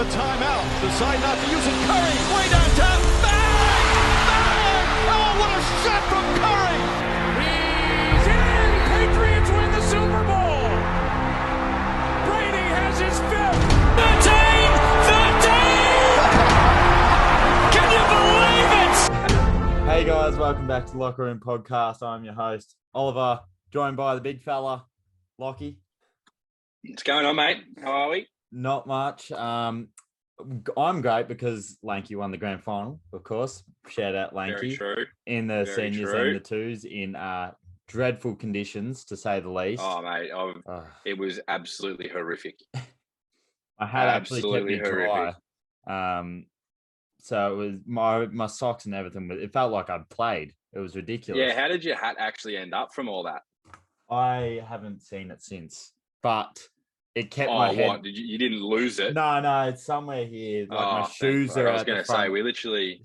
timeout. Decide not to use it. Curry, way downtown. Bang! Bang! Oh, what a shot from Curry! He's in! Patriots win the Super Bowl! Brady has his fifth! 13! 13! Can you believe it? Hey guys, welcome back to Locker Room Podcast. I'm your host, Oliver, joined by the big fella, Lachie. What's going on, mate? How are we? Not much. I'm great because Lanky won the grand final, of course. Shout out Lanky. Very true. In the Very seniors true. and the twos in dreadful conditions, to say the least. Oh, mate, it was absolutely horrific. I had Absolutely actually kept me dry. So it was my socks and everything. It felt like I'd played. It was ridiculous. Yeah, how did your hat actually end up from all that? I haven't seen it since, but it kept my head. What? You didn't lose it? No, it's somewhere here. Like my shoes are. I was going to say we literally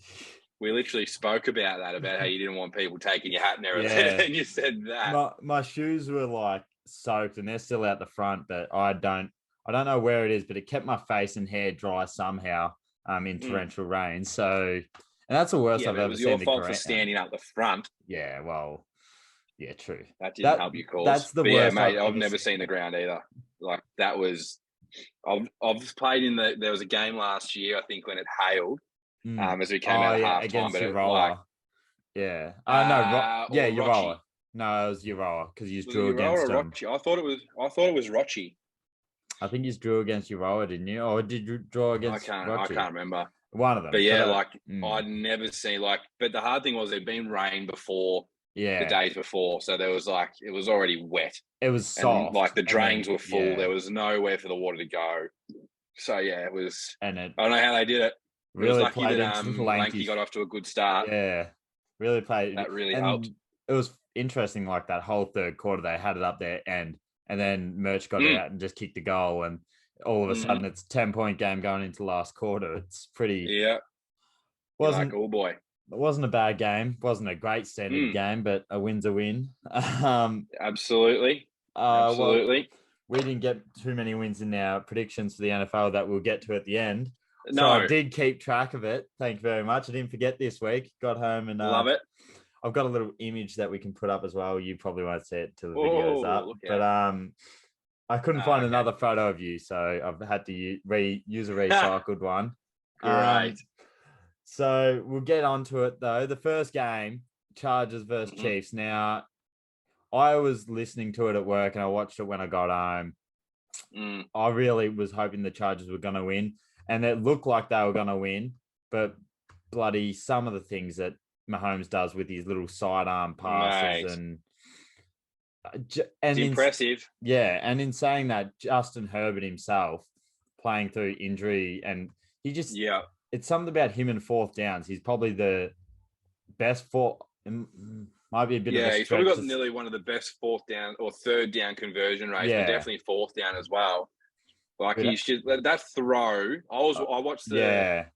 spoke about that, about how you didn't want people taking your hat and everything, Yeah. and you said that. My shoes were like soaked and they're still out the front, but I don't know where it is, but it kept my face and hair dry somehow in torrential rain. So, and that's the worst I've ever seen. It was your fault for standing up the front. Yeah, well, yeah, true. That didn't help your cause. That's the worst. Yeah, mate, I've never seen the ground either. Like that was. I've played in there was a game last year, I think, when it hailed. As we came out of half time, against but Urawa. Yeah. Urawa. No, it was Urawa because you drew against them. I thought it was Lachie. I think you drew against Urawa, didn't you? Or did you draw against I can't remember. One of them. But yeah, I'd never seen but the hard thing was there'd been rain before the days before. So there was it was already wet. It was soft. And, the drains were full. Yeah. There was nowhere for the water to go. So yeah, it was. And I don't know how they did it. Really lucky that Lanky got off to a good start. Yeah, really played. That really helped. It was interesting, like that whole third quarter, they had it up there, and then Merch got out and just kicked a goal, and all of a sudden it's 10-point game going into last quarter. It's pretty. Yeah. Oh boy. It wasn't a bad game. Wasn't a great standard game, but a win's a win. Absolutely. Absolutely. We didn't get too many wins in our predictions for the NFL that we'll get to at the end. No. So I did keep track of it. Thank you very much. I didn't forget this week. Got home and love it. I've got a little image that we can put up as well. You probably won't see it till the video's up. But I couldn't find another photo of you, so I've had to use a recycled one. Right. So we'll get onto it though. The first game, Chargers versus Chiefs. Now, I was listening to it at work and I watched it when I got home. I really was hoping the Chargers were going to win. And it looked like they were going to win, but bloody some of the things that Mahomes does with his little sidearm passes and it's impressive. And in saying that, Justin Herbert himself playing through injury, and he just it's something about him in fourth downs. He's probably the best might be a bit of a he's probably got nearly one of the best fourth down or third down conversion rates, but definitely fourth down as well. He's just that throw. I watched I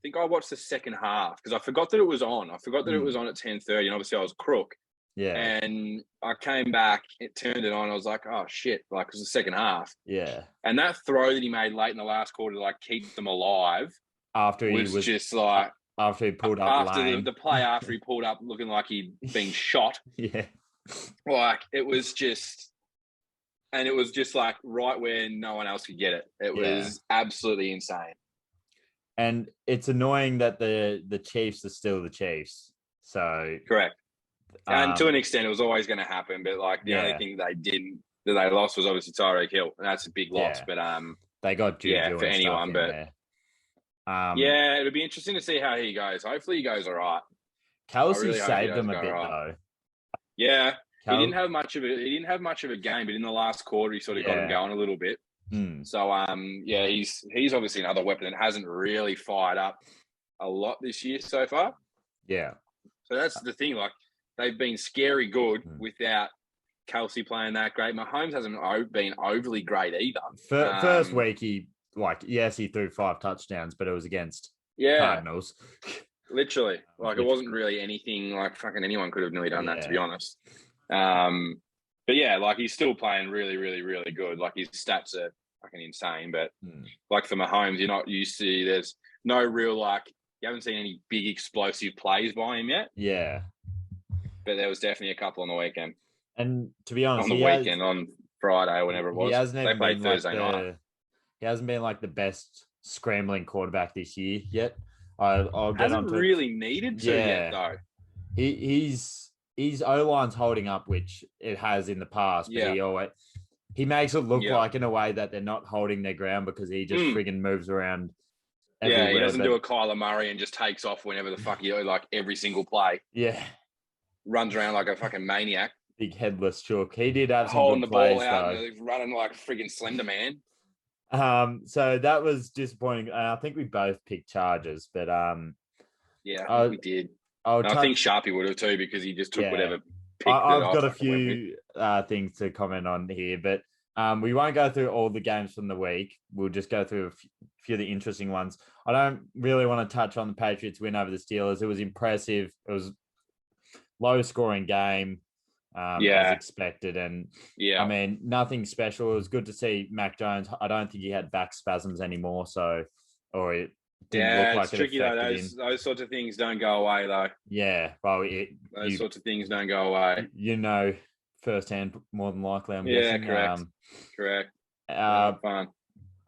think I watched the second half because I forgot that it was on. I forgot that it was on at 10:30, and obviously I was crook. Yeah. And I came back, it turned it on. I was like, oh shit! It was the second half. Yeah. And that throw that he made late in the last quarter to keep them alive after he was just after he pulled up after the play after he pulled up looking like he'd been shot. Yeah. It was just. And it was just right where no one else could get it. It was absolutely insane. And it's annoying that the Chiefs are still the Chiefs. So correct. And to an extent, it was always going to happen. But the only thing that they lost was obviously Tyreek Hill, and that's a big loss. But they got Juju for anyone. But it'll be interesting to see how he goes. Hopefully, he goes all right. Kelsey saved them a bit though. Yeah. He didn't have much of a game, but in the last quarter, he sort of got him going a little bit. So, he's obviously another weapon that hasn't really fired up a lot this year so far. Yeah. So that's the thing. They've been scary good without Kelsey playing that great. Mahomes hasn't been overly great either. First week, he threw 5 touchdowns, but it was against Cardinals. Literally. It wasn't really anything fucking anyone could have nearly done that, to be honest. But he's still playing really, really, really good. His stats are fucking insane. But like for Mahomes, you're not used to. There's no real you haven't seen any big explosive plays by him yet. Yeah, but there was definitely a couple on the weekend. And to be honest, on Friday or whenever it was, he hasn't they even played been Thursday night. He hasn't been like the best scrambling quarterback this year yet. I'll get hasn't really needed to yet though. His O-line's holding up, which it has in the past, but he makes it look like in a way that they're not holding their ground because he just friggin' moves around. Yeah, he doesn't do a Kyler Murray and just takes off whenever the fuck he like every single play. Yeah, runs around like a fucking maniac. Big headless chook. He did have some holding good the ball plays, out though. and he's running like a friggin' Slender Man. So that was disappointing. I think we both picked Chargers, but yeah, I think we did. I think Sharpie would have too because he just took whatever. I've got a few things to comment on here, but we won't go through all the games from the week. We'll just go through a few of the interesting ones. I don't really want to touch on the Patriots win over the Steelers. It was impressive. It was low-scoring game, as expected, and I mean nothing special. It was good to see Mac Jones. I don't think he had back spasms anymore, or it didn't look like it's tricky though. Those sorts of things don't go away though. Yeah, well, those sorts of things don't go away. You know, firsthand, more than likely. I'm guessing. Correct. Fun.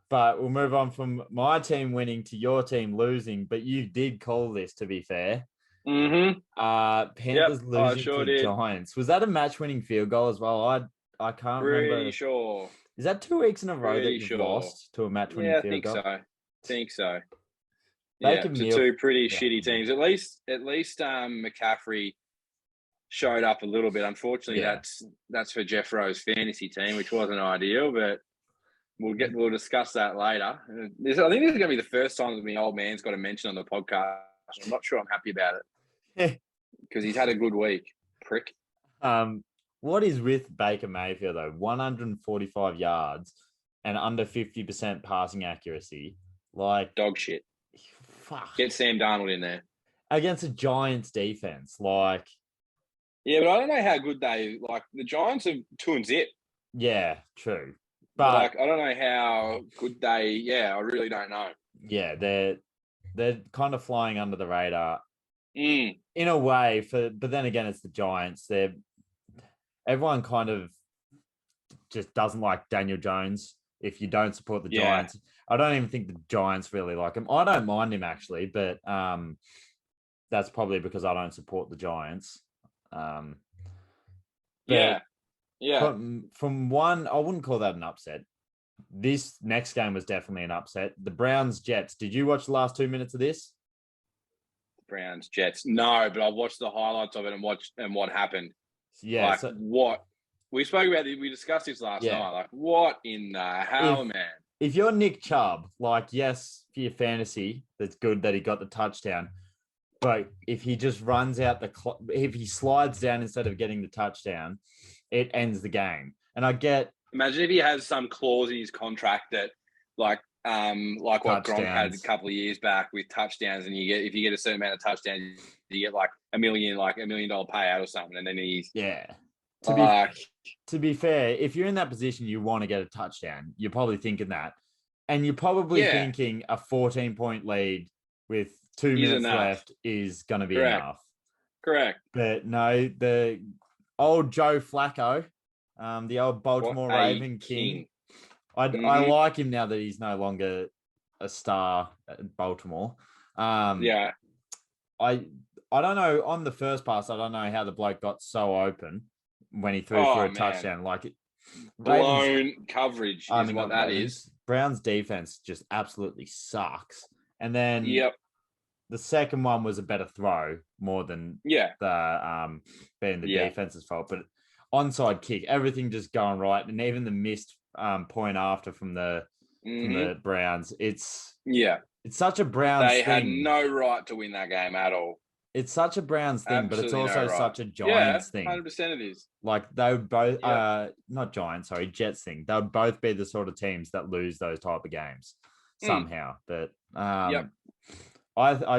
But we'll move on from my team winning to your team losing. But you did call this, to be fair. Mm-hmm. Panthers losing to Giants. Was that a match-winning field goal as well? I can't remember. Pretty sure. Is that 2 weeks in a row that you've lost to a match-winning field goal? I think so. To two pretty shitty teams. At least McCaffrey showed up a little bit. Unfortunately, that's for Jeff Rowe's fantasy team, which wasn't ideal, but we'll discuss that later. I think this is going to be the first time that my old man's got a mention on the podcast. I'm not sure I'm happy about it because he's had a good week, prick. What is with Baker Mayfield though? 145 yards and under 50% passing accuracy, like dog shit. Fuck. Get Sam Darnold in there against a Giants defense, like. Yeah, but I don't know how good they like. The Giants are 2-0. Yeah, true. But like, I don't know how good they. Yeah, I really don't know. Yeah, they're kind of flying under the radar in a way. But then again, it's the Giants. Everyone kind of just doesn't like Daniel Jones. If you don't support the Giants, I don't even think the Giants really like him. I don't mind him actually, but that's probably because I don't support the Giants. From one, I wouldn't call that an upset. This next game was definitely an upset. The Browns-Jets. Did you watch the last 2 minutes of this? Browns-Jets. No, but I watched the highlights of it and what happened. Yeah. What we spoke about, we discussed this last night. Like, what in the hell, man? If you're Nick Chubb, like, yes, for your fantasy, that's good that he got the touchdown. But if he just runs out if he slides down instead of getting the touchdown, it ends the game. And I get. Imagine if he has some clause in his contract that, like what Gronk had a couple of years back with touchdowns, and if you get a certain amount of touchdowns, you get like $1 million payout or something, and then he's To be fair, if you're in that position, you want to get a touchdown. You're probably thinking that, and you're probably thinking a 14-point lead with 2 minutes left is going to be enough. Correct. But no, the old Joe Flacco. The old Baltimore Raven King. I like him now that he's no longer a star at Baltimore. I don't know. On the first pass, I don't know how the bloke got so open when he threw for a touchdown. Like blown coverage is what that is. Brown's defense just absolutely sucks. And then the second one was a better throw more than the being the defense's fault. But onside kick, everything just going right, and even the missed point after from the Browns. It's such a Browns thing. They had no right to win that game at all. It's such a Browns thing, but it's also such a Giants thing. 100% it is. Like they would both, not Giants, sorry, Jets thing. They would both be the sort of teams that lose those type of games somehow. But I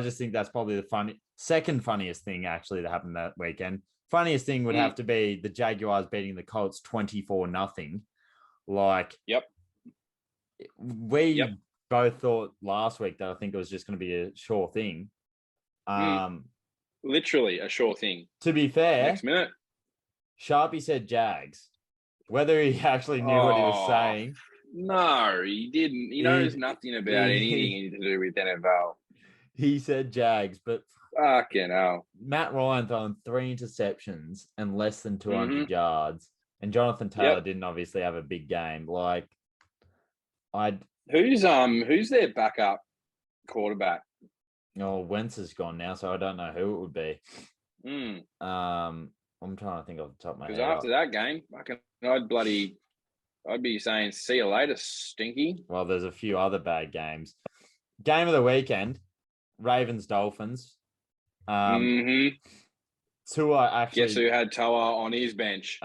just think that's probably the second funniest thing actually that happened that weekend. Funniest thing would have to be the Jaguars beating the Colts 24-0. Like, we both thought last week that I think it was just going to be a sure thing. Literally a sure thing. To be fair, next minute, Sharpie said Jags. Whether he actually knew what he was saying. No, he didn't. He knows nothing about anything to do with NFL. He said Jags, but fucking hell. Matt Ryan throwing 3 interceptions and less than 200 yards. And Jonathan Taylor didn't obviously have a big game. Like, who's their backup quarterback? Oh, Wentz is gone now, so I don't know who it would be. I'm trying to think off the top of my head. Because after that game, I'd be saying, see you later, stinky. Well, there's a few other bad games. Game of the weekend, Ravens Dolphins. Tua actually. Guess who had Toa on his bench?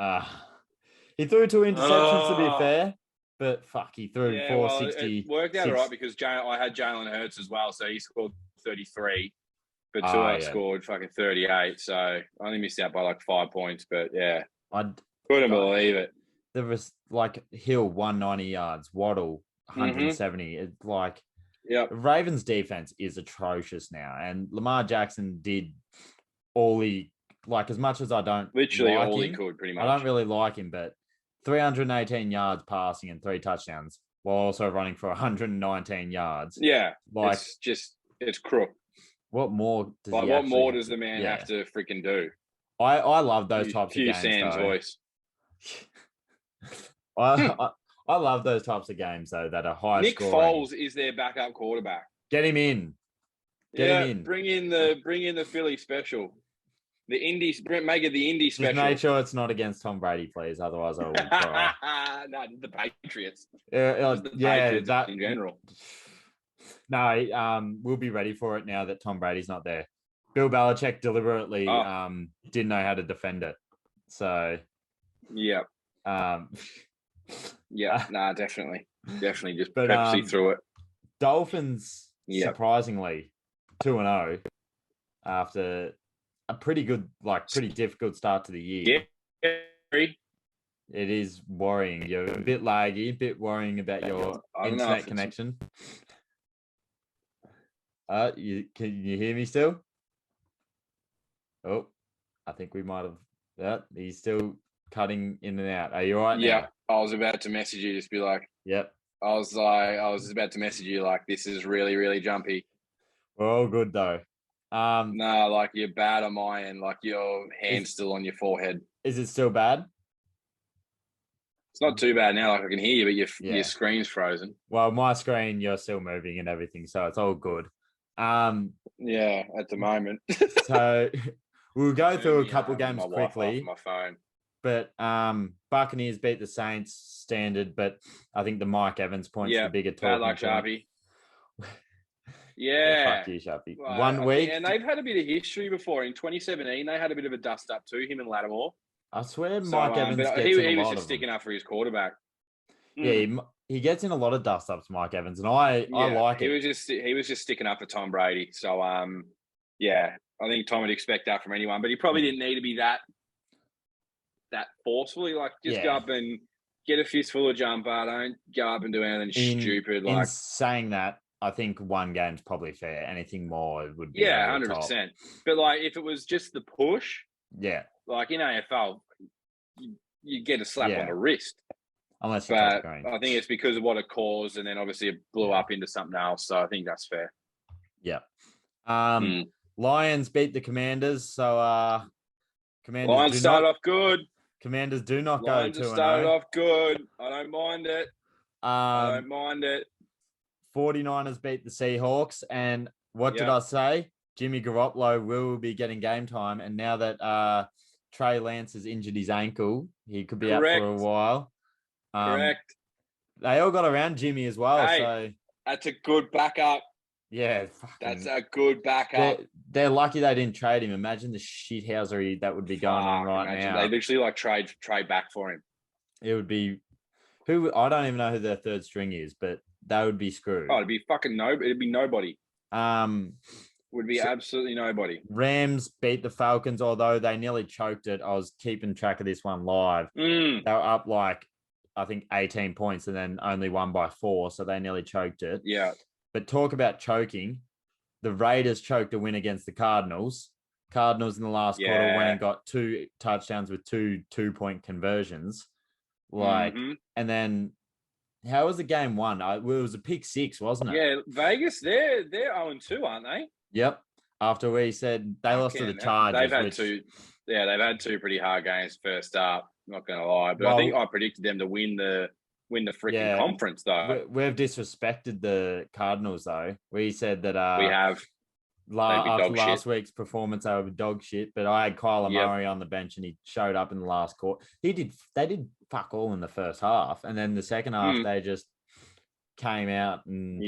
He threw 2 interceptions to be fair, but fuck, he threw 460. Well, it worked out all right because I had Jalen Hurts as well, so he scored 33, but Tua scored fucking 38. So I only missed out by like 5 points, but yeah, I couldn't believe it. There was like Hill 190 yards, Waddle 170. It's like, Ravens defense is atrocious now, and Lamar Jackson did all he as much as I don't literally like all him, he could pretty much. I don't really like him, but 318 yards passing and 3 touchdowns while also running for 119 yards. Yeah, like it's crook. What more does does the man have to freaking do? I love those types of games. Sam's voice. I love those types of games though that are high. Nick scoring. Foles is their backup quarterback. Get him in. Get him in. Bring in the Philly special. The Indy, make it the Indy special. Just make sure it's not against Tom Brady, please. Otherwise, I will cry. No, the Patriots. Patriots in general. No, we'll be ready for it now that Tom Brady's not there. Bill Belichick deliberately didn't know how to defend it. So, yeah. Definitely just purposely through it. Dolphins surprisingly 2-0 after a pretty difficult start to the year. Yeah. It is worrying. You're a bit laggy, a bit worrying about your internet connection. Can you hear me still? Oh, I think we might have. Yeah, he's still cutting in and out. Are you all right now? Yeah, I was about to message you, just be like, yep. I was about to message you like, this is really, really jumpy. We're all good though. No, like you're bad on my end, like your hand's still on your forehead. Is it still bad? It's not too bad now, like I can hear you, but your screen's frozen. Well, my screen, you're still moving and everything, so it's all good. Yeah, at the moment. So we'll go through a couple games quickly. My phone. But Buccaneers beat the Saints standard, but I think the Mike Evans point's the bigger talking bad luck, Sharpie. Fuck you, Sharpie. Well, 1 week. And they've had a bit of history before. In 2017, they had a bit of a dust up too, him and Lattimore. I swear Mike Evans gets he was just sticking up for his quarterback. Yeah, he gets in a lot of dust ups, Mike Evans, and I like it. He was just sticking up for Tom Brady. So I think Tom would expect that from anyone, but he probably didn't need to be that forcefully. Like just go up and get a fistful of jumper. Don't go up and do anything stupid. In saying that, I think 1 game's probably fair. Anything more would be 100%. But like if it was just the push, like in AFL, you get a slap on the wrist. Unless I think it's because of what it caused, and then obviously it blew up into something else. So I think that's fair. Yeah. Lions beat the Commanders, so Commanders. Lions started off good. Commanders do not go 2-0. Lions started off good. I don't mind it. 49ers beat the Seahawks, and what did I say? Jimmy Garoppolo will be getting game time, and now that Trey Lance has injured his ankle, he could be out for a while. Correct. They all got around Jimmy as well. So that's a good backup. Yeah, that's a good backup. They're lucky they didn't trade him. Imagine the shithousery that would be going on right now. They literally trade back for him. It would be I don't even know who their third string is, but they would be screwed. Oh, it'd be fucking It'd be nobody. Would be absolutely nobody. Rams beat the Falcons, although they nearly choked it. I was keeping track of this one live. They were up like I think, 18 points and then only won by 4. So they nearly choked it. Yeah. But talk about choking. The Raiders choked a win against the Cardinals. Cardinals in the last quarter went and got 2 touchdowns with 2 2-point conversions. And then how was the game won? It was a pick 6, wasn't it? Yeah, Vegas, they're 0-2, aren't they? Yep. After we said they lost to the Chargers. They've had they've had 2 pretty hard games first up, not gonna lie. But I think I predicted them to win the freaking conference though. We've disrespected the Cardinals though. We said that we have after last week's performance, they were dog shit. But I had Kyler Murray on the bench, and he showed up in the last quarter. They did fuck all in the first half, and then the second half they just came out and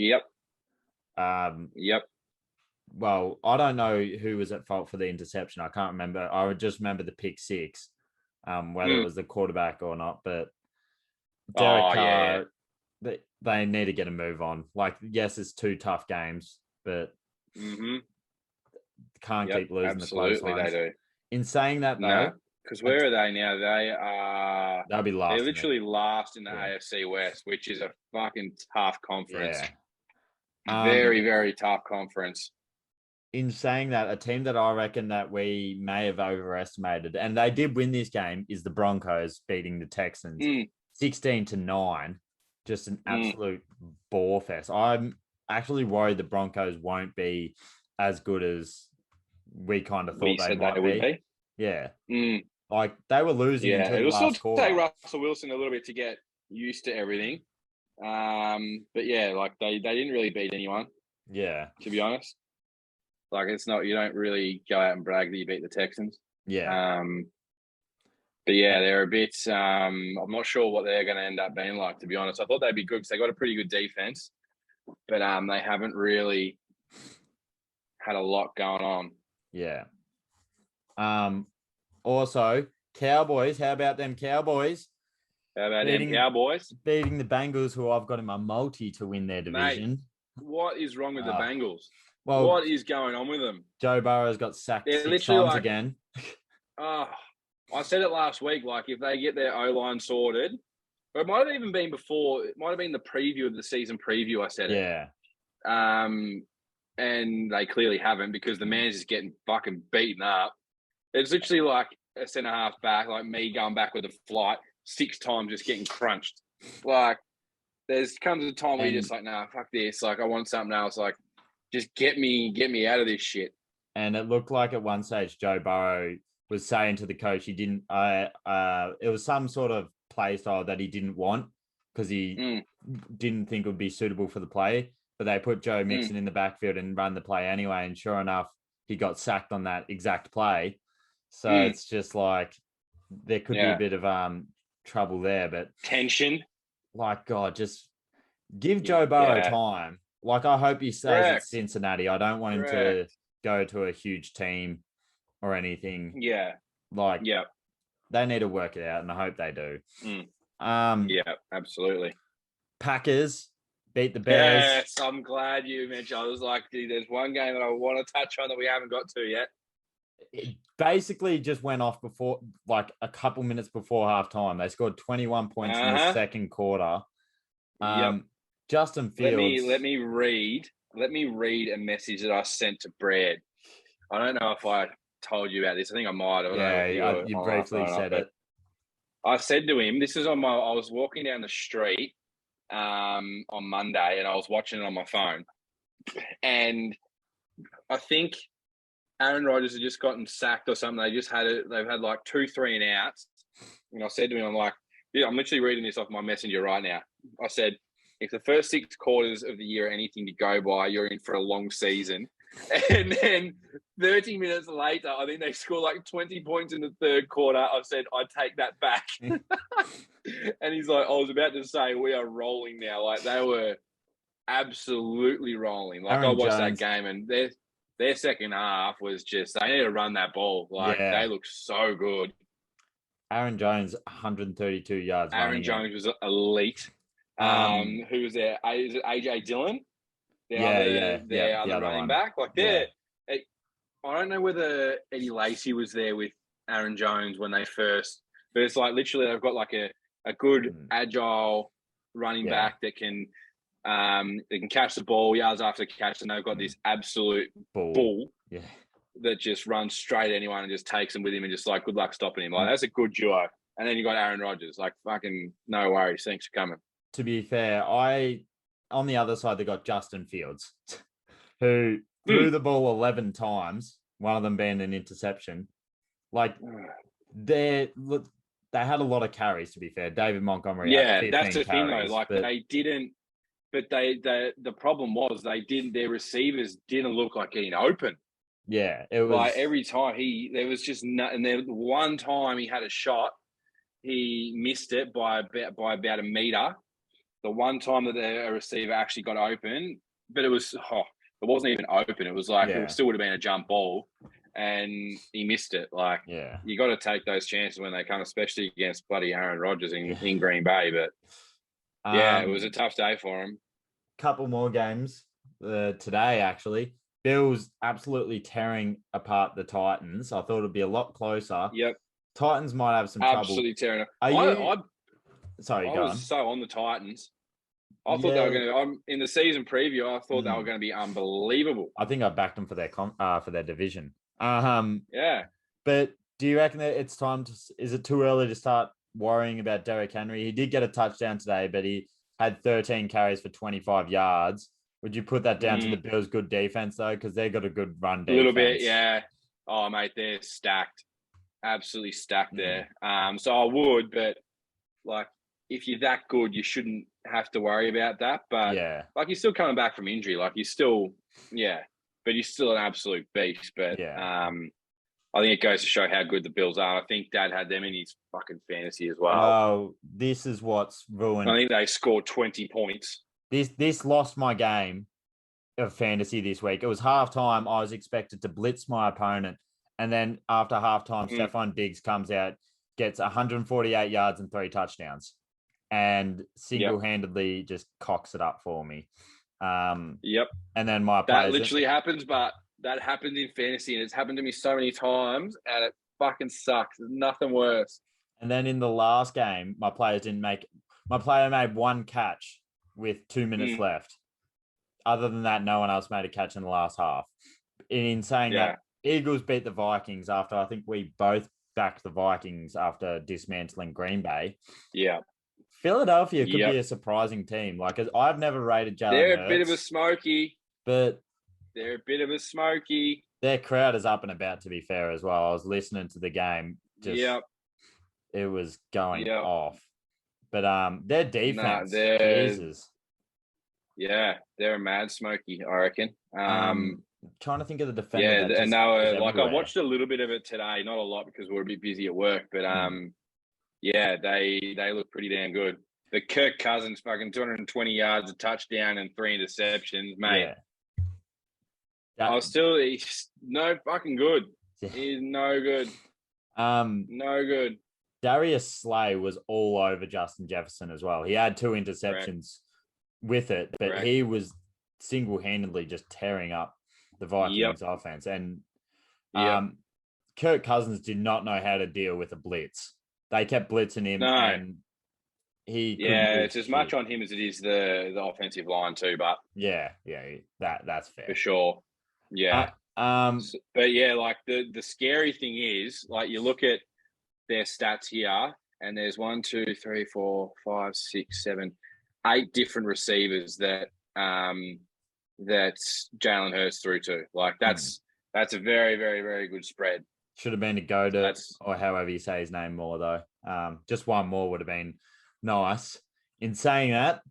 Well, I don't know who was at fault for the interception. I can't remember. I would just remember the pick 6, whether it was the quarterback or not. But Derek Carr, they need to get a move on. Like, yes, it's 2 tough games, but can't keep losing the close ones. They do. In saying that, though, because where are they now? They'll be last. They're literally last in the AFC West, which is a fucking tough conference. Yeah. Very, very tough conference. In saying that, a team that I reckon that we may have overestimated, and they did win this game, is the Broncos beating the Texans 16-9. Just an absolute bore fest. I'm actually worried the Broncos won't be as good as we kind of thought they might be. Yeah. Like, they were losing until the last quarter. It will still take Russell Wilson a little bit to get used to everything. But yeah, like they didn't really beat anyone. Yeah. To be honest. Like, it's not, you don't really go out and brag that you beat the Texans. Yeah. But yeah, they're a bit, I'm not sure what they're going to end up being like, to be honest. I thought they'd be good because they got a pretty good defense, but they haven't really had a lot going on. Yeah. Also, Cowboys, how about them Cowboys? How about them Cowboys? Beating the Bengals, who I've got in my multi to win their division. Mate, what is wrong with the Bengals? Well, what is going on with them? Joe Burrow's got sacked 6 times again. I said it last week, like, if they get their O-line sorted, or it might have even been before, it might have been the preview of the season preview, I said it. Yeah. And they clearly haven't, because the man's just getting fucking beaten up. It's literally like a centre-half back, like me going back with a flight 6 times, just getting crunched. Like, there's comes a time where you're just like, nah, fuck this. Like, I want something else. Like, just get me out of this shit. And it looked like at one stage Joe Burrow was saying to the coach he didn't it was some sort of play style that he didn't want because he didn't think it would be suitable for the play. But they put Joe Mixon in the backfield and run the play anyway. And sure enough, he got sacked on that exact play. So it's just like there could be a bit of trouble there. But tension. Like, God, just give Joe Burrow time. Like, I hope he stays at Cincinnati. I don't want him to go to a huge team or anything. Yeah. Like, they need to work it out, and I hope they do. Yeah, absolutely. Packers beat the Bears. Yes, I'm glad you mentioned. I was like, there's one game that I want to touch on that we haven't got to yet. It basically just went off before, like a couple minutes before halftime. They scored 21 points in the second quarter. Justin Fields. Let me read a message that I sent to Brad. I don't know if I told you about this. I think I might have. Yeah, you briefly said it. I said to him, I was walking down the street on Monday, and I was watching it on my phone. And I think Aaron Rodgers had just gotten sacked or something. They've had like 2 3 and outs. And I said to him, I'm literally reading this off my messenger right now. I said, if the first 6 quarters of the year are anything to go by, you're in for a long season. And then 30 minutes later, I think they scored like 20 points in the third quarter. I said, I take that back. And he's like, I was about to say, we are rolling now. Like, they were absolutely rolling. Like, I watched that game, and their second half was just, they need to run that ball. Like, they look so good. Aaron Jones, 132 yards. Aaron Jones was elite. Who was there? Is it AJ Dillon? The other running back. Like, I don't know whether Eddie Lacy was there with Aaron Jones when they first, but it's like literally they've got like a a good agile running back that can catch the ball yards after catch, and they've got this absolute bull that just runs straight at anyone and just takes them with him and just like, good luck stopping him. Like, that's a good duo. And then you got Aaron Rodgers. Like, fucking no worries. Thanks for coming. To be fair, on the other side, they got Justin Fields, who threw the ball 11 times, one of them being an interception. Like, they had a lot of carries, to be fair. David Montgomery had 15 that's the carries, thing, though. Like, they didn't, but the problem was their receivers didn't look like getting open. Yeah, it was like every time there was just and then one time he had a shot, he missed it by about a meter. The one time that a receiver actually got open, but it wasn't even open. It was like it still would have been a jump ball, and he missed it. Like, you got to take those chances when they come, especially against bloody Aaron Rodgers in Green Bay. But it was a tough day for him. Couple more games today, actually. Bills absolutely tearing apart the Titans. I thought it'd be a lot closer. Yep. Titans might have some trouble. Absolutely tearing up. Sorry, I was so on the Titans. I thought they were going to. In the season preview, I thought they were going to be unbelievable. I think I backed them for their division. Yeah. But do you reckon that it's time to? Is it too early to start worrying about Derrick Henry? He did get a touchdown today, but he had 13 carries for 25 yards. Would you put that down to the Bills' good defense, though? Because they got a good run defense. A little bit, yeah. Oh, mate, they're stacked. Absolutely stacked there. So I would, but, like, if you're that good, you shouldn't have to worry about that. But, like, you're still coming back from injury. Like, you're still, but you're still an absolute beast. But I think it goes to show how good the Bills are. I think Dad had them in his fucking fantasy as well. Oh, this is what's ruined. I think they scored 20 points. This lost my game of fantasy this week. It was halftime. I was expected to blitz my opponent. And then after halftime, Stephon Diggs comes out, gets 148 yards and 3 touchdowns, and single-handedly just cocks it up for me. And then that literally happens, but that happened in fantasy, and it's happened to me so many times, and it fucking sucks. There's nothing worse. And then in the last game, my player made one catch with 2 minutes left. Other than that, no one else made a catch in the last half. In saying that, Eagles beat the Vikings after I think we both backed the Vikings after dismantling Green Bay. Yeah. Philadelphia could be a surprising team. Like, I've never rated Jalen Hurts. They're a bit of a smoky. But they're a bit of a smoky. Their crowd is up and about, to be fair, as well. I was listening to the game. It was going off. But their defense, Jesus. Yeah, they're a mad smoky, I reckon. Trying to think of the defender. Yeah, and they were like, I watched a little bit of it today, not a lot because we were a bit busy at work, but they look pretty damn good. The Kirk Cousins fucking 220 yards, a touchdown, and 3 interceptions, mate. Yeah. He's no fucking good. He's no good. No good. Darius Slay was all over Justin Jefferson as well. He had 2 interceptions with it, but he was single-handedly just tearing up the Vikings offense. And Kirk Cousins did not know how to deal with a blitz. They kept blitzing him, and he it's as much on him as it is the offensive line too. But that's fair for sure. Yeah, but like the scary thing is, like, you look at their stats here, and there's 1, 2, 3, 4, 5, 6, 7, 8 different receivers that Jalen Hurts threw to. Like, that's a very, very, very good spread. Should have been to go to, or however you say his name more, though. Just one more would have been nice. In saying that,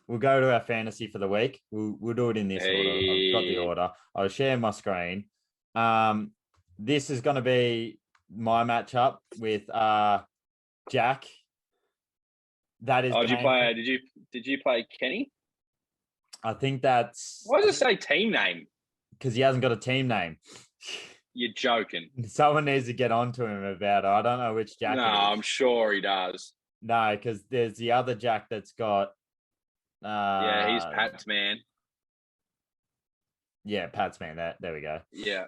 we'll go to our fantasy for the week. We'll do it in this order. I've got the order. I'll share my screen. This is going to be my matchup with Jack. That is. Did you play Kenny? I think that's. Why does it say team name? Because he hasn't got a team name. You're joking. Someone needs to get onto him about it. I don't know which Jack. No, I'm sure he does. No, because there's the other Jack that's got. He's Pat's man. Yeah, Pat's man. There we go. Yeah.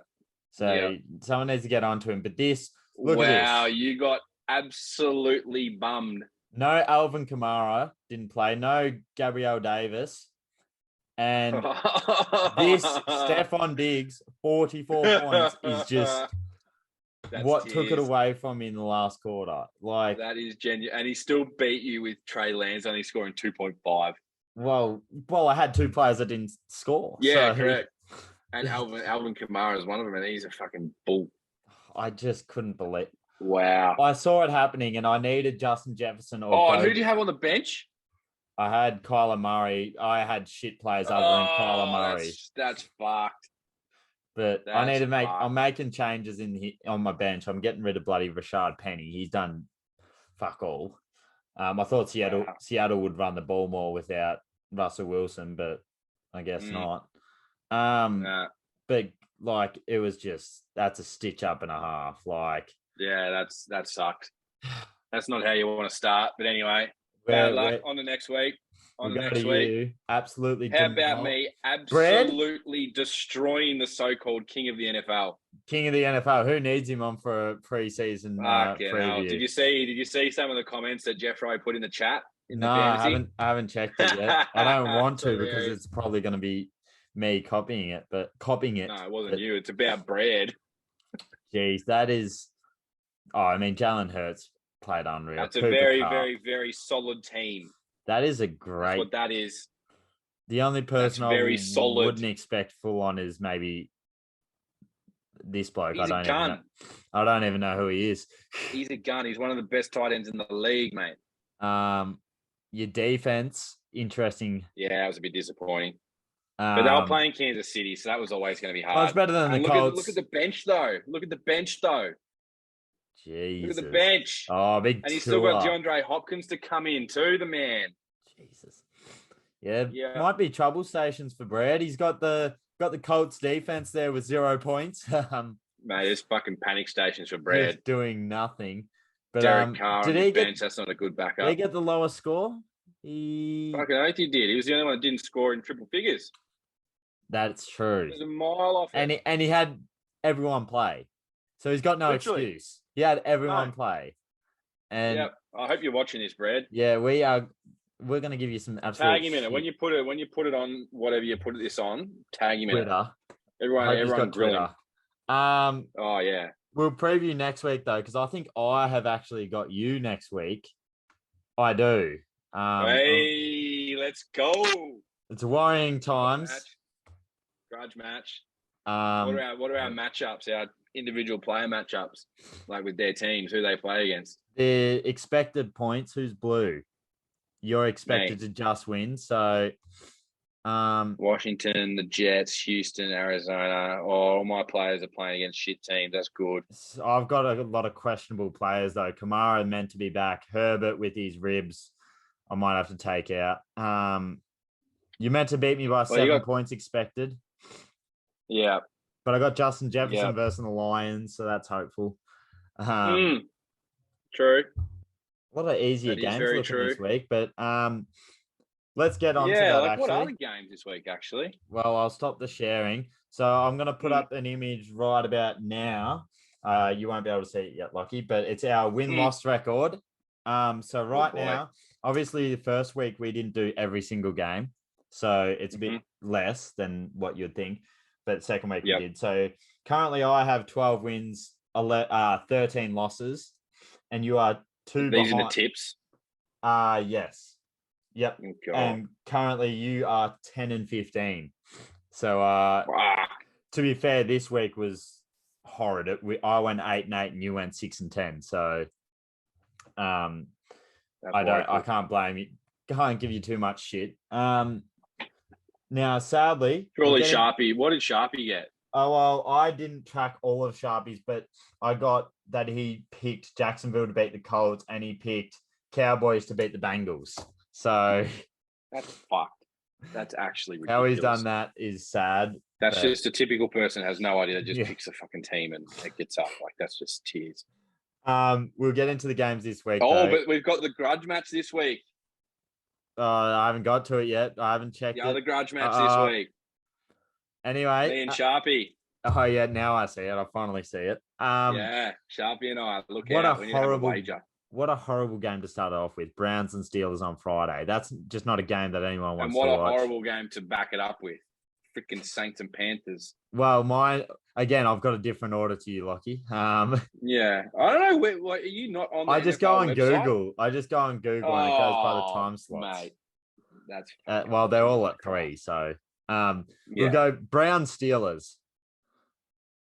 So someone needs to get onto him. But this, look at this. Wow, you got absolutely bummed. No Alvin Kamara didn't play. No Gabriel Davis. And this Stephon Diggs, 44 points, is just what took it away from me in the last quarter. Like, that is genuine. And he still beat you with Trey Lance only scoring 2.5. Well, I had two players that didn't score. Yeah, so correct. And Alvin Kamara is one of them, and he's a fucking bull. I just couldn't believe. Wow. I saw it happening, and I needed Justin Jefferson. Who did you have on the bench? I had Kyler Murray. I had shit players other than Kyler Murray. That's fucked. But I need to make. I'm making changes on my bench. I'm getting rid of bloody Rashad Penny. He's done fuck all. I thought Seattle would run the ball more without Russell Wilson, but I guess not. But like it was just that's a stitch up and a half. Like that sucked. That's not how you want to start. But anyway, bad luck on the next week. On the next week, absolutely. How about me absolutely destroying the so-called king of the NFL? King of the NFL. Who needs him on for a preseason preview? Did you see some of the comments that Jeff Rowe put in the chat? No, I haven't checked it yet. I don't want to because it's probably going to be me copying it. No, it wasn't you. It's about Brad. Jeez, that is. Oh, I mean, Jalen Hurts played unreal. That's a very, very, very solid team. That is a great. That's what that is. The only person wouldn't expect full on is maybe this bloke. He's a gun. I don't even know who he is. He's a gun. He's one of the best tight ends in the league, mate. Your defense, interesting. Yeah, it was a bit disappointing. But they were playing Kansas City, so that was always going to be hard. Well, it's better than the Colts. Look at the bench, though. Jesus. Look at the bench. Oh, big. And he's still got DeAndre Hopkins to come in too, the man. Jesus. Yeah. Might be trouble stations for Brad. He's got the Colts defense there with 0 points. Mate, it's fucking panic stations for Brad. He's doing nothing. But Derek Carr on the bench, that's not a good backup. Did he get the lowest score? Fucking oath he did. He was the only one that didn't score in triple figures. That's true. He was a mile off it. And he had everyone play. So he's got no excuse. He had everyone play. And I hope you're watching this, Brad. Yeah, we're going to give you some absolute tag him in it. When you put it on whatever you put this on, tag him Twitter. In it. Everyone grill him. Oh yeah. We'll preview next week though, because I think I have actually got you next week. I do. Hey, let's go. It's worrying times. Grudge match. What are our matchups? Our individual player matchups, like with their teams, who they play against. The expected points. Who's blue? You're expected to just win. So, Washington, the Jets, Houston, Arizona. All my players are playing against shit teams. That's good. I've got a lot of questionable players though. Kamara meant to be back. Herbert with his ribs, I might have to take out. You meant to beat me by 7 points expected. Yeah. But I got Justin Jefferson versus the Lions, so that's hopeful. True. A lot of easier games looking this week, but let's get on to that. Actually, what are the games this week? Actually, well, I'll stop the sharing. So I'm going to put up an image right about now. You won't be able to see it yet, Lachie, but it's our win-loss record. So right now, obviously, the first week we didn't do every single game, so it's a bit less than what you'd think. But second week we did. So currently, I have 12 wins, 13 losses, and you are 2 These behind. are the tips. Yes. Yep. Okay. And currently you are 10 and 15. So to be fair, this week was horrid. I went 8 and 8 and you went 6 and 10. So I can't blame you. Can't give you too much shit. Now sadly, surely Sharpie. What did Sharpie get? Oh, well, I didn't track all of Sharpie's, but I got that he picked Jacksonville to beat the Colts and he picked Cowboys to beat the Bengals. So that's fucked. That's actually ridiculous. How he's done that is sad. That's just a typical person has no idea. Just picks a fucking team and it gets up. Like, that's just tears. We'll get into the games this week. But we've got the grudge match this week. I haven't got to it yet. I haven't checked the other grudge match this week. Anyway. Me and Sharpie. Oh, yeah. Now I see it. I finally see it. Yeah. Sharpie and I. Look out when you have a wager. What a horrible game to start off with. Browns and Steelers on Friday. That's just not a game that anyone wants to watch. And what a horrible game to back it up with. Freaking Saints and Panthers. Well, I've got a different order to you, Lachie. Yeah. I don't know. What, are you not on the I just go on website? Google. And it goes by the time slots. Mate. That's well, they're all at 3. So we'll go Browns Steelers.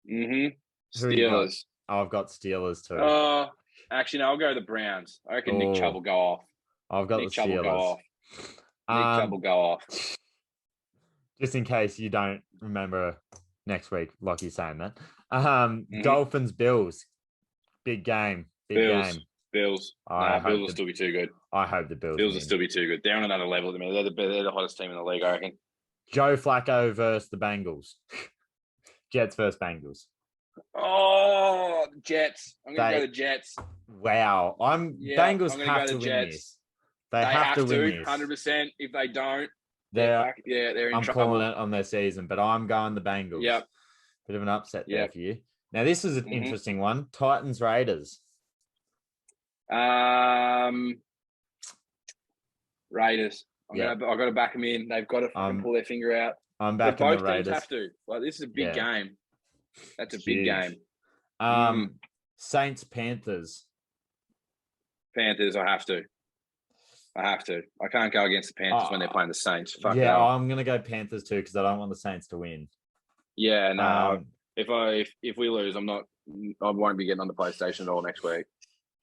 Steelers. I've got Steelers too. Actually, no, I'll go the Browns. I reckon Nick Chubb will go off. I've got Nick the Chubb Steelers. will go off. Nick Chubb will go off. Just in case you don't remember next week, like you're saying that. Dolphins Bills. Big game. Bills. Bills will still be too good. I hope the Bills will still be too good. They're on another level at the minute. They're the hottest team in the league, I reckon. Joe Flacco versus the Bengals. Jets versus Bengals. Oh, Jets. I'm going to go the Jets. Wow. Bengals have to win this. They have to win this. 100%. If they don't, they're in I'm trouble. calling it on their season, but I'm going the Bengals. Yep. Bit of an upset there for you. Now, this is an interesting one. Titans Raiders. Raiders. I've got to back them in. They've got to pull their finger out. I'm backing the Raiders. Both teams have to. This is a big game. That's a big game. Saints Panthers. Panthers. I have to. I can't go against the Panthers when they're playing the Saints. Fuck yeah, no. I'm gonna go Panthers too because I don't want the Saints to win. Yeah, no. If we lose, I won't be getting on the PlayStation at all next week.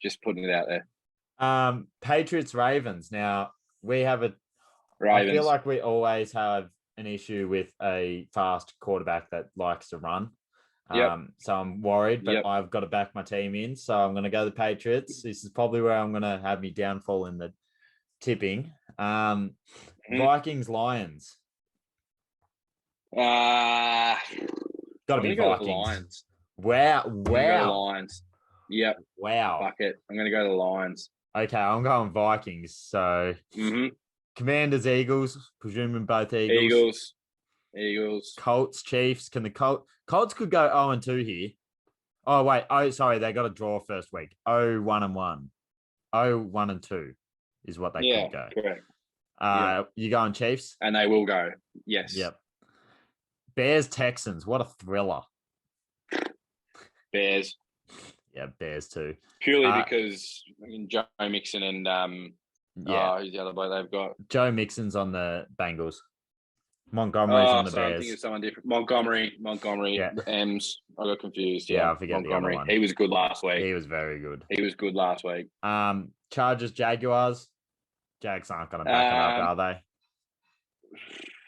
Just putting it out there. Patriots Ravens. Now we have Ravens. I feel like we always have an issue with a fast quarterback that likes to run. So I'm worried, but I've got to back my team in. So I'm going to go the Patriots. This is probably where I'm going to have me downfall in the tipping. Vikings Lions. Got to be Vikings. Lions. Wow. Lions. Yep. Wow. Fuck it. I'm going to go the Lions. Okay, I'm going Vikings. So Commanders Eagles, presuming both Eagles. Eagles. Colts Chiefs. Can the Colts could go 0-2 here. Oh wait. Oh, sorry. They got a draw first week. 0-1-1. 0-1-2 is what they could go. Correct. You going Chiefs? And they will go. Yes. Yep. Bears Texans. What a thriller. Bears. Yeah, Bears too. Purely because Joe Mixon and who's the other boy they've got? Joe Mixon's on the Bengals. Montgomery's on the Bears. I'm thinking of someone different. Montgomery. Yeah. Ems. I got confused. Yeah, I forget Montgomery. the other one. He was good last week. He was very good. He was good last week. Chargers Jaguars. Jags aren't going to back it up, are they?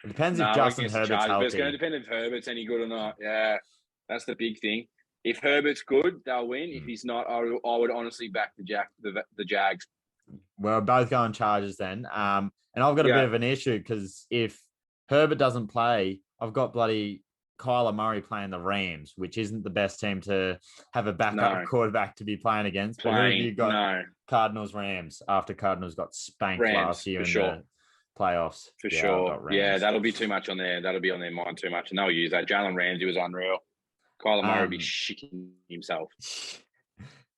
It depends if Justin Herbert's healthy. But it's going to depend if Herbert's any good or not. Yeah, that's the big thing. If Herbert's good, they'll win. If he's not, I would honestly back the Jags. We're both going Chargers then. And I've got a bit of an issue because if Herbert doesn't play, I've got bloody Kyler Murray playing the Rams, which isn't the best team to have a backup quarterback to be playing against. But who have you got? Cardinals Rams after Cardinals got spanked last year in the playoffs. For sure. Yeah, that'll be too much on there. That'll be on their mind too much. And they'll use that. Jalen Ramsey was unreal. Kyler Murray will be shitting himself.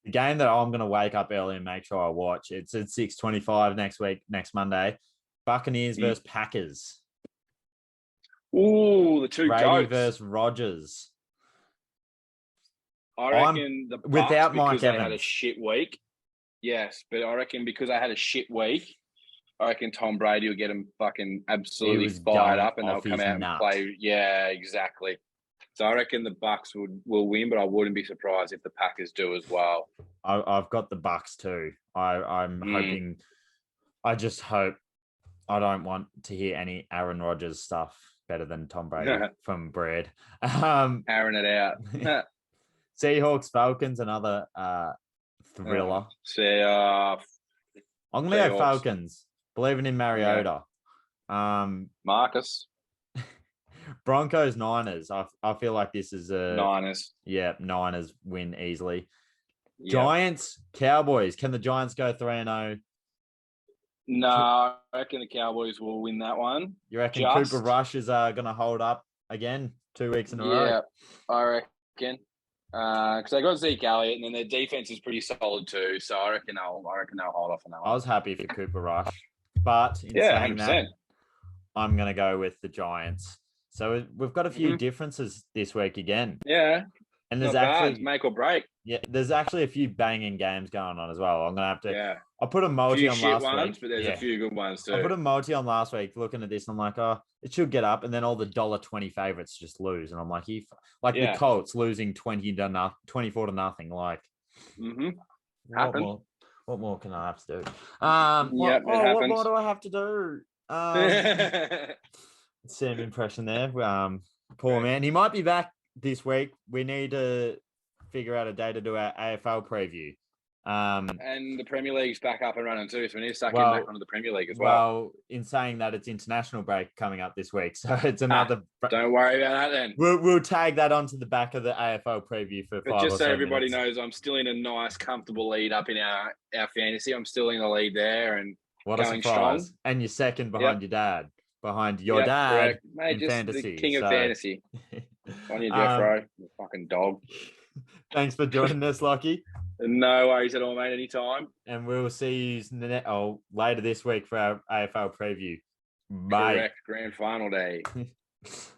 The game that I'm going to wake up early and make sure I watch, it's at 6:25 next Monday. Buccaneers versus Packers. Ooh, the two Brady goats. versus Rodgers. I reckon the Bucs, without Mike because Evans. they had a shit week. Yes, but I reckon because they had a shit week, I reckon Tom Brady will get them fucking absolutely fired up and they'll come out and play. Yeah, exactly. So I reckon the Bucs will win, but I wouldn't be surprised if the Packers do as well. I've got the Bucs too. I'm hoping. I just hope I don't want to hear any Aaron Rodgers stuff better than Tom Brady from Brad. Aaron it out. Seahawks Falcons, another thriller. I'm going to go Falcons. Believing in Mariota. Marcus. Broncos Niners. I feel like this is a Niners. Yeah, Niners win easily. Yep. Giants Cowboys. Can the Giants go 3-0? No, I reckon the Cowboys will win that one. You reckon Cooper Rush is going to hold up again 2 weeks in a row? Yeah, I reckon. Because they got Zeke Elliott, and then their defense is pretty solid too. So I reckon they'll hold off on that one. I was happy for Cooper Rush, but in saying 100%. that, I'm going to go with the Giants. So we've got a few differences this week again. Yeah. And there's actually make or break. Yeah, there's actually a few banging games going on as well. I'm gonna have to. Yeah. I put a multi on last ones, week, but there's a few good ones too. I put a multi on last week, looking at this, and I'm like, oh, it should get up, and then all the $1.20 favorites just lose, and I'm like, the Colts losing 24 to nothing. Like, what more can I have to do? What more do I have to do? Same impression there. Poor man. He might be back this week. We need to figure out a day to do our AFL preview. And the Premier League's back up and running too, so we need to start getting back onto the Premier League as well. Well, in saying that, it's international break coming up this week, so it's another. Don't worry about that then. We'll tag that onto the back of the AFL preview for 5 or 7 just so everybody minutes. knows, I'm still in a nice, comfortable lead up in our fantasy. I'm still in the lead there, and what a surprise! Strong. And you're second behind your dad, behind your dad Mate, in just fantasy. The king of fantasy. On your Jeffro, you fucking dog. Thanks for joining us, Lachie. No worries at all, mate. Anytime. And we'll see you later this week for our AFL preview. Bye. Correct. Grand final day.